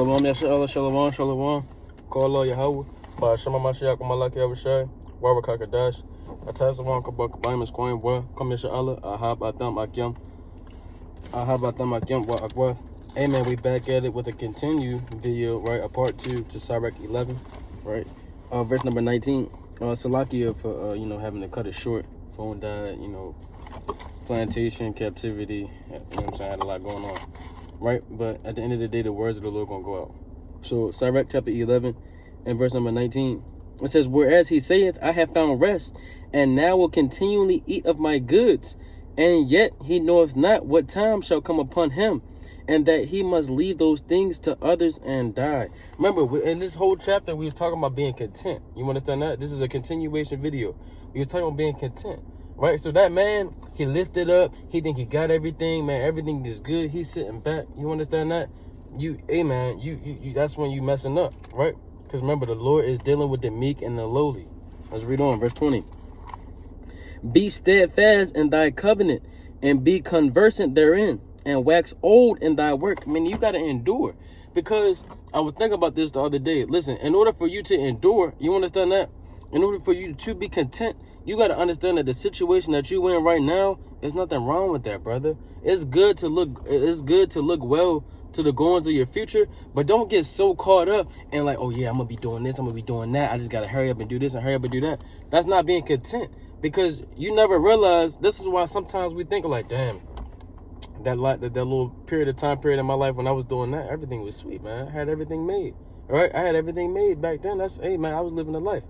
Shalom, Yasha, Shalom, Shalom. Call Yahweh. By Shema Mashiach, Malaki Avashai, Barbara Kakadash. Atasawan Kabak Bimas Coin, Boy, Commissioner Allah, Ahab Atam Akyam, Ahab Atam Akyam, Wa Akwa. Amen. We back at it with a continued video, right? A part 2 to Sirach 11, right? Verse number 19. Salakia for, having to cut it short. Phone died, plantation, captivity, you know what I'm saying? I had a lot going on. Right, but at the end of the day, the words of the Lord gonna go out. So Sirach chapter 11 and verse number 19, it says, "Whereas he saith, I have found rest, and now will continually eat of my goods, and yet he knoweth not what time shall come upon him, and that he must leave those things to others and die." Remember, in this whole chapter, we was talking about being content. You understand that? This is a continuation video. We was talking about being content. Right, so that man, he lifted up. He think he got everything, man. Everything is good. He's sitting back. You understand that? You that's when you messing up, right? Because remember, the Lord is dealing with the meek and the lowly. Let's read on, verse 20. "Be steadfast in thy covenant, and be conversant therein, and wax old in thy work." I mean, you got to endure. Because I was thinking about this the other day. Listen, in order for you to endure, you understand that? In order for you to be content, you got to understand that the situation that you in right now, there's nothing wrong with that, brother. It's good to look well to the goings of your future, but don't get so caught up and like, oh yeah, I'm gonna be doing this, I'm gonna be doing that. I just gotta hurry up and do this and hurry up and do that. That's not being content, because you never realize. This is why sometimes we think like, damn, that little time period in my life when I was doing that, everything was sweet, man. I had everything made. All right, I had everything made back then. Hey man, I was living a life.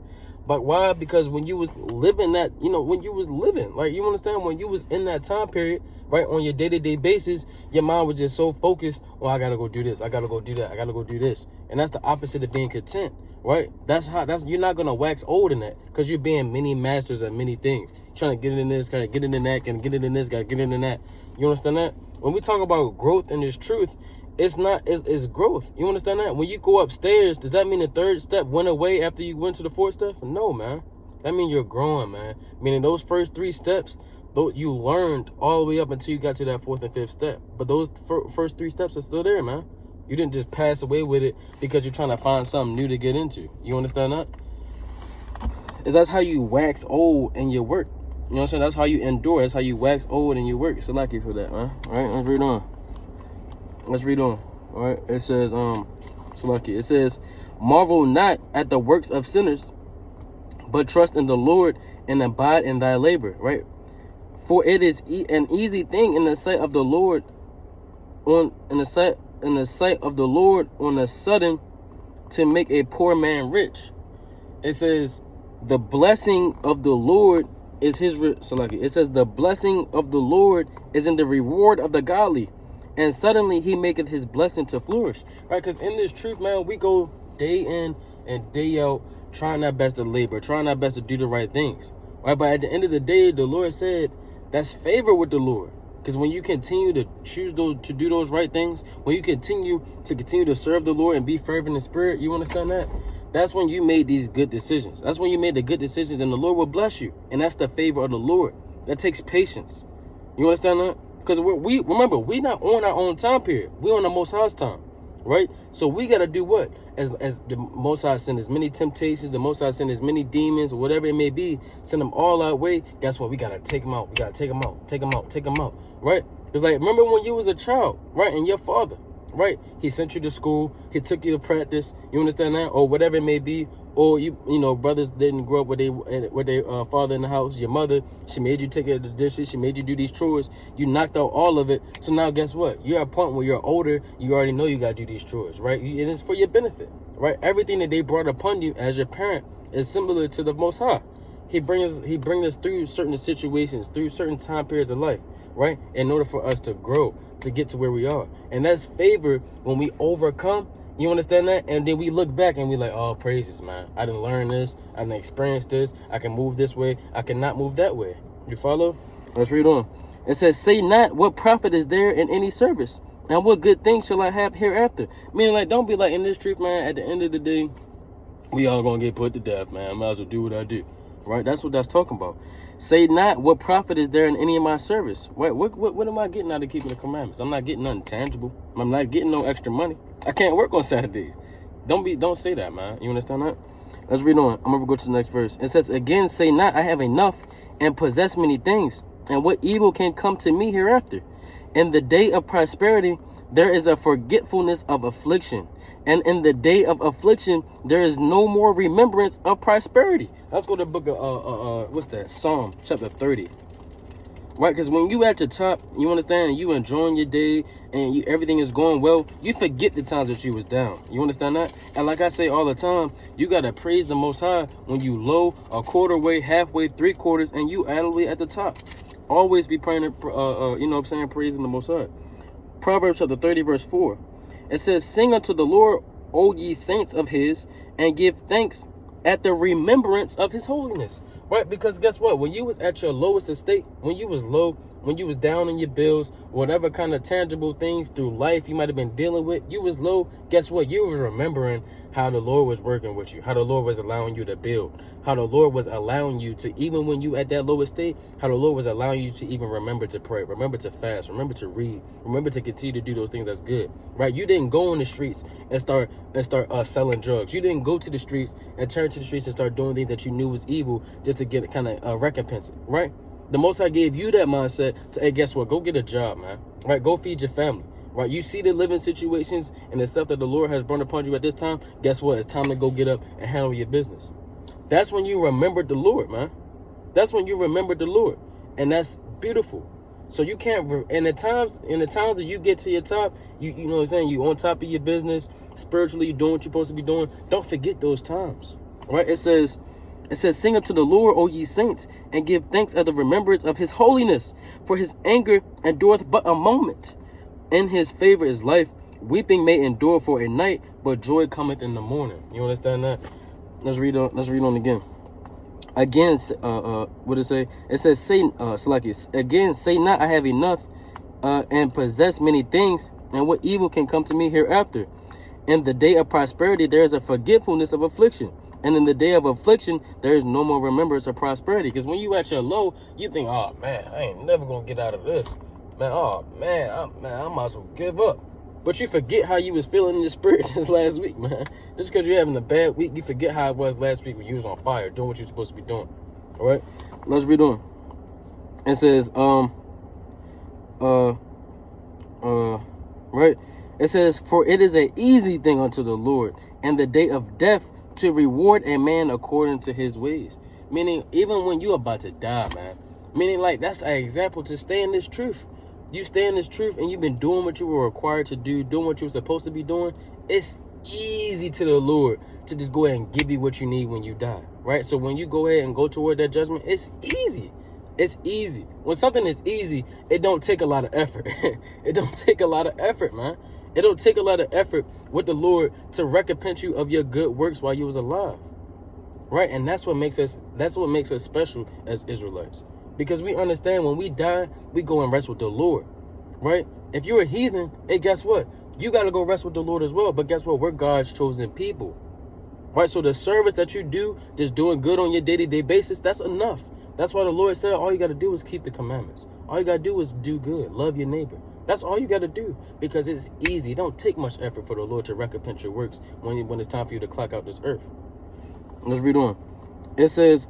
But why? Because when you was living that, when you was living, like, you understand, when you was in that time period, right, on your day-to-day basis, your mind was just so focused, oh, I gotta go do this, I gotta go do that, I gotta go do this. And that's the opposite of being content, right? You're not gonna wax old in that, because you're being many masters at many things. You're trying to get it in this, gotta get it in that, gotta get it in this, gotta get it in that. You understand that? When we talk about growth and this truth, it's growth. You understand that? When you go upstairs, does that mean the third step went away after you went to the fourth step? No, man. That means you're growing, man. Meaning those first 3 steps, though, you learned all the way up until you got to that 4th and 5th step. But those first 3 steps are still there, man. You didn't just pass away with it because you're trying to find something new to get into. You understand that? That's how you wax old in your work. You know what I'm saying? That's how you endure. That's how you wax old in your work. It's lucky for that, man. All right, let's read on. All right, it says, Salaki. It says, "Marvel not at the works of sinners, but trust in the Lord and abide in thy labor." Right, for it is an easy thing in the sight of the Lord, on a sudden, to make a poor man rich. It says, "The blessing of the Lord is his." Salaki. It says, "The blessing of the Lord is in the reward of the godly, and suddenly he maketh his blessing to flourish." Right? Because in this truth, man, we go day in and day out trying our best to labor, trying our best to do the right things. Right? But at the end of the day, the Lord said that's favor with the Lord. Because when you continue to to do those right things, when you continue to serve the Lord and be fervent in spirit, you understand that? That's when you made these good decisions. That's when you made the good decisions, and the Lord will bless you. And that's the favor of the Lord. That takes patience. You understand that? Because remember, we not on our own time period. We on the Most High's time, right? So we got to do what? As the Most High send as many temptations, the Most High send as many demons, or whatever it may be, send them all our way. Guess what? We got to take them out. We got to take them out, take them out, take them out, right? It's like, remember when you was a child, right? And your father, right? He sent you to school. He took you to practice. You understand that? Or whatever it may be. Or brothers didn't grow up with their father in the house. Your mother, she made you take care of the dishes. She made you do these chores. You knocked out all of it. So now guess what? You're at a point where you're older. You already know you got to do these chores, right? It is for your benefit, right? Everything that they brought upon you as your parent is similar to the Most High. He brings us through certain situations, through certain time periods of life, right? In order for us to grow, to get to where we are. And that's favor when we overcome. You understand that? And then we look back and we like, oh, praises, man. I didn't learn this. I didn't experience this. I can move this way. I cannot move that way. You follow? Let's read on. It says, "Say not, what profit is there in any service? And what good thing shall I have hereafter?" Meaning, like, don't be like, in this truth, man, at the end of the day, we all gonna get put to death, man. I might as well do what I do. Right? That's what that's talking about. "Say not, what profit is there in any of my service?" What am I getting out of keeping the commandments? I'm not getting nothing tangible. I'm not getting no extra money. I can't work on Saturdays. Don't say that, man. You understand that? Let's read on. I'm gonna go to the next verse. It says, again, say not, I have enough and possess many things, and what evil can come to me hereafter? In the day of prosperity, there is a forgetfulness of affliction. And in the day of affliction, there is no more remembrance of prosperity. Let's go to the book of, what's that? Psalm chapter 30. Right, because when you at your top, you understand, and you enjoying your day, and everything is going well, you forget the times that you was down. You understand that? And like I say all the time, you got to praise the Most High when you low, a quarter way, halfway, 3/4, and you all at the top. Always be praying, you know what I'm saying, praising the Most High. Proverbs chapter 30, verse 4. It says, sing unto the Lord, O ye saints of his, and give thanks at the remembrance of his holiness. Right? Because guess what? When you was at your lowest estate, when you was low, when you was down in your bills, whatever kind of tangible things through life you might have been dealing with, you was low. Guess what? You was remembering how the Lord was working with you, how the Lord was allowing you to build, how the Lord was allowing you to, even when you at that lowest state, how the Lord was allowing you to even remember to pray, remember to fast, remember to read, remember to continue to do those things that's good, right? You didn't go on the streets and start selling drugs. You didn't go to the streets and turn to the streets and start doing things that you knew was evil just to get kind of recompense, right? The Most High gave you that mindset to, hey, guess what? Go get a job, man, right? Go feed your family. Right, you see the living situations and the stuff that the Lord has brought upon you at this time. Guess what? It's time to go get up and handle your business. That's when you remembered the Lord, man. That's when you remembered the Lord, and that's beautiful. So you can't. In the times that you get to your top, you know what I'm saying. You on top of your business spiritually. You doing what you're supposed to be doing. Don't forget those times, right? It says, sing unto the Lord, O ye saints, and give thanks at the remembrance of his holiness, for his anger endureth but a moment. In his favor is life. Weeping may endure for a night, but joy cometh in the morning. You understand that? Let's read on again. Again, what it say? It says, say, Salaki, again, say not, I have enough, and possess many things, and what evil can come to me hereafter? In the day of prosperity, there is a forgetfulness of affliction. And in the day of affliction, there is no more remembrance of prosperity. Because when you at your low, you think, oh, man, I ain't never going to get out of this. Man, oh, man, I might as well give up. But you forget how you was feeling in your spirit just last week, man. Just because you're having a bad week, you forget how it was last week when you was on fire, doing what you're supposed to be doing. All right? Let's read on. It says, right? It says, for it is an easy thing unto the Lord, and the day of death to reward a man according to his ways. Meaning, even when you're about to die, man. Meaning, like, that's an example to stay in this truth. You stay in this truth and you've been doing what you were required to do, doing what you were supposed to be doing. It's easy to the Lord to just go ahead and give you what you need when you die, right? So when you go ahead and go toward that judgment, it's easy. It's easy. When something is easy, it don't take a lot of effort. It don't take a lot of effort, man. It don't take a lot of effort with the Lord to recompense you of your good works while you was alive, right? And that's what makes us special as Israelites. Because we understand when we die, we go and rest with the Lord, right? If you're a heathen, hey, guess what? You got to go rest with the Lord as well. But guess what? We're God's chosen people, right? So the service that you do, just doing good on your day-to-day basis, that's enough. That's why the Lord said all you got to do is keep the commandments. All you got to do is do good. Love your neighbor. That's all you got to do, because it's easy. It don't take much effort for the Lord to recompense your works when it's time for you to clock out this earth. Let's read on. It says,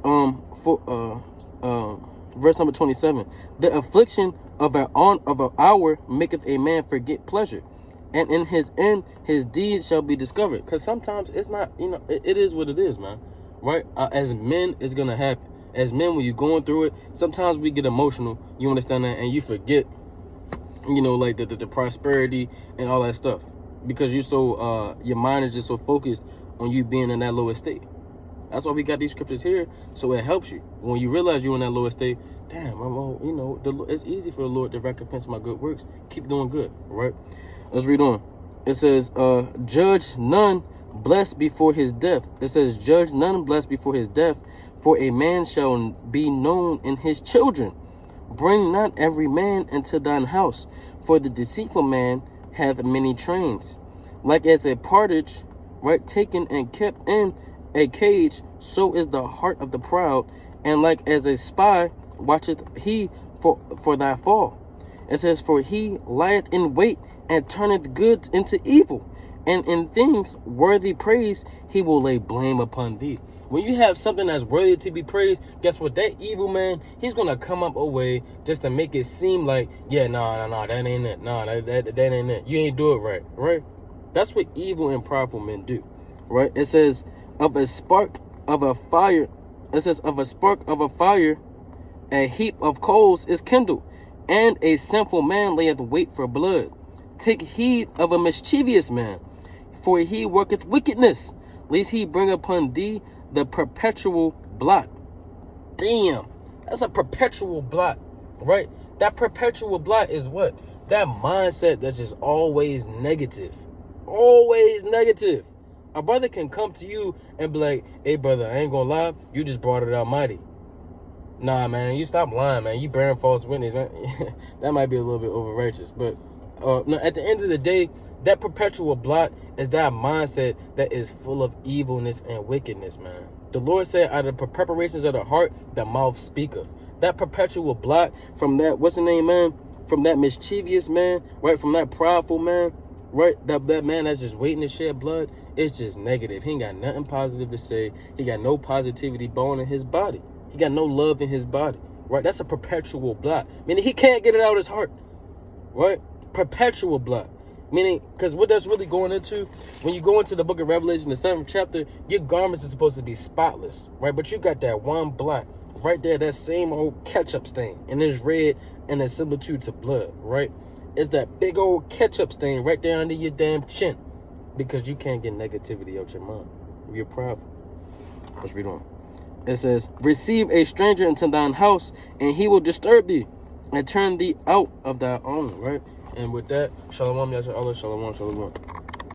verse number 27, the affliction of an hour maketh a man forget pleasure, and in his end his deeds shall be discovered. Because sometimes it's not, it is what it is, man, right? As men, it's gonna happen. As men, when you're going through it, sometimes we get emotional, you understand that, and you forget, like the prosperity and all that stuff, because you're so your mind is just so focused on you being in that lowest state. That's why we got these scriptures here, so it helps you. When you realize you're in that lowest state, damn, it's easy for the Lord to recompense my good works. Keep doing good, all right? Let's read on. It says, judge none blessed before his death. It says, judge none blessed before his death, for a man shall be known in his children. Bring not every man into thine house, for the deceitful man hath many trains. Like as a partridge, right, taken and kept in a cage, so is the heart of the proud, and like as a spy watcheth he for thy fall. It says, for he lieth in wait and turneth good into evil, And in things worthy praise, he will lay blame upon thee. When you have something that's worthy to be praised, guess what? That evil man, he's going to come up a way just to make it seem like, yeah, nah, that ain't it. Nah, that ain't it. You ain't do it right, right? That's what evil and prideful men do, right? It says, of a spark of a fire, a heap of coals is kindled, and a sinful man layeth wait for blood. Take heed of a mischievous man, for he worketh wickedness, lest he bring upon thee the perpetual blot. Damn, that's a perpetual blot, right? That perpetual blot is what? That mindset that's just always negative. Always negative. A brother can come to you and be like, hey, brother, I ain't gonna lie, you just brought it out mighty. Nah, man, you stop lying, man. You bearing false witness, man. That might be a little bit overrighteous. But no, at the end of the day, that perpetual blot is that mindset that is full of evilness and wickedness, man. The Lord said, out of the preparations of the heart, the mouth speaketh. That perpetual blot from that, what's the name, man? From that mischievous man, right? From that prideful man, right? That man that's just waiting to shed blood, it's just negative. He ain't got nothing positive to say. He got no positivity bone in his body. He got no love in his body, right? That's a perpetual blot. Meaning he can't get it out of his heart, right? Perpetual blot. Meaning, because what that's really going into, when you go into the book of Revelation, the 7th chapter, your garments are supposed to be spotless, right? But you got that one blot right there, that same old ketchup stain, and it's red and it's similitude to blood, right? It's that big old ketchup stain right there under your damn chin, because you can't get negativity out your mind. You're prideful. Let's read on. It says, receive a stranger into thine house, and he will disturb thee, and turn thee out of thy own, right? And with that, shalom, yasha Allah, shalom, shalom.